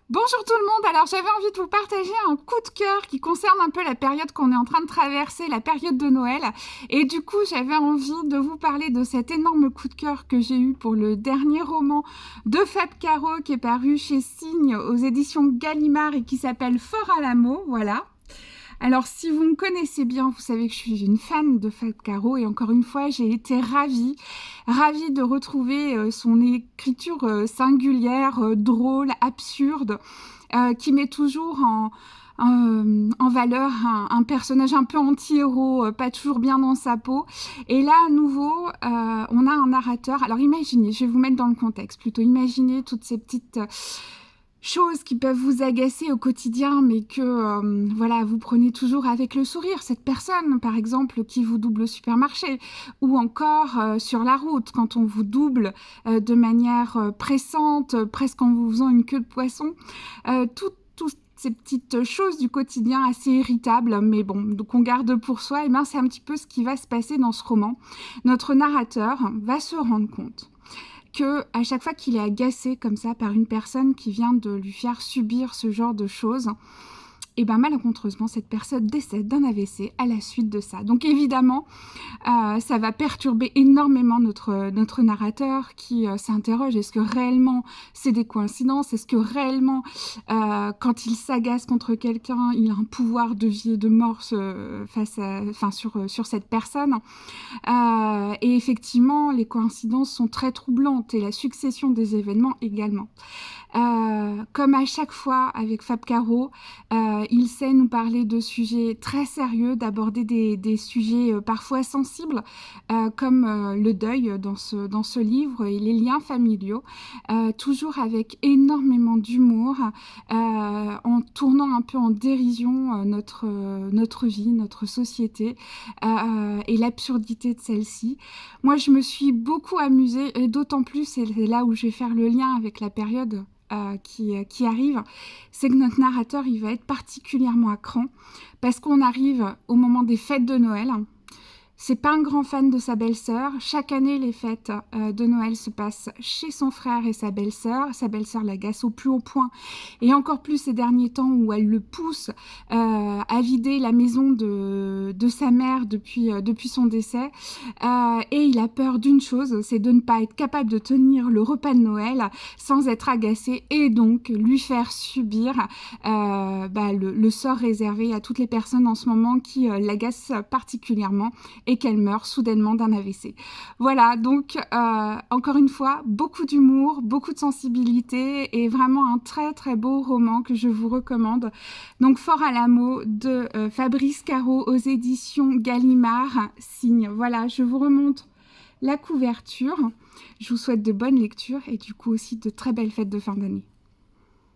Bonjour tout le monde, alors j'avais envie de vous partager un coup de cœur qui concerne un peu la période qu'on est en train de traverser, la période de Noël. Et du coup, j'avais envie de vous parler de cet énorme coup de cœur que j'ai eu pour le dernier roman de Fab Caro qui est paru chez Signe aux éditions Gallimard et qui s'appelle Fort Alamo, voilà. Alors, si vous me connaissez bien, vous savez que je suis une fan de Fab Caro et encore une fois, j'ai été ravie de retrouver son écriture singulière, drôle, absurde, qui met toujours en valeur un personnage un peu anti-héros, pas toujours bien dans sa peau. Et là, à nouveau, on a un narrateur. Alors imaginez, je vais vous mettre dans le contexte, plutôt imaginez toutes ces petites choses qui peuvent vous agacer au quotidien, mais que voilà, vous prenez toujours avec le sourire. Cette personne, par exemple, qui vous double au supermarché, ou encore sur la route, quand on vous double de manière pressante, presque en vous faisant une queue de poisson. Toutes ces petites choses du quotidien assez irritables, mais bon, donc on garde pour soi, et bien c'est un petit peu ce qui va se passer dans ce roman. Notre narrateur va se rendre compte que à chaque fois qu'il est agacé comme ça par une personne qui vient de lui faire subir ce genre de choses, et bien malencontreusement, cette personne décède d'un AVC à la suite de ça. Donc évidemment, ça va perturber énormément notre narrateur qui s'interroge, est-ce que réellement c'est des coïncidences? Est-ce que réellement, quand il s'agace contre quelqu'un, il a un pouvoir de vie et de mort sur cette personne? Et effectivement, les coïncidences sont très troublantes et la succession des événements également. Comme à chaque fois avec Fab Caro, il sait nous parler de sujets très sérieux, d'aborder des sujets parfois sensibles, comme le deuil dans ce livre et les liens familiaux, toujours avec énormément d'humour, en tournant un peu en dérision notre vie, notre société et l'absurdité de celle-ci. Moi, je me suis beaucoup amusée et d'autant plus, et c'est là où je vais faire le lien avec la période qui arrive, c'est que notre narrateur, il va être particulièrement à cran parce qu'on arrive au moment des fêtes de Noël. C'est pas un grand fan de sa belle-sœur. Chaque année, les fêtes de Noël se passent chez son frère et sa belle-sœur. Sa belle-sœur l'agace au plus haut point, et encore plus ces derniers temps où elle le pousse à vider la maison de sa mère depuis son décès. Et il a peur d'une chose, c'est de ne pas être capable de tenir le repas de Noël sans être agacé et donc lui faire subir le sort réservé à toutes les personnes en ce moment qui l'agacent particulièrement et qu'elle meurt soudainement d'un AVC. Voilà, donc encore une fois, beaucoup d'humour, beaucoup de sensibilité et vraiment un très très beau roman que je vous recommande. Donc Fort Alamo de Fabrice Caro aux éditions Gallimard, Signe. Voilà, je vous remonte la couverture. Je vous souhaite de bonnes lectures et du coup aussi de très belles fêtes de fin d'année.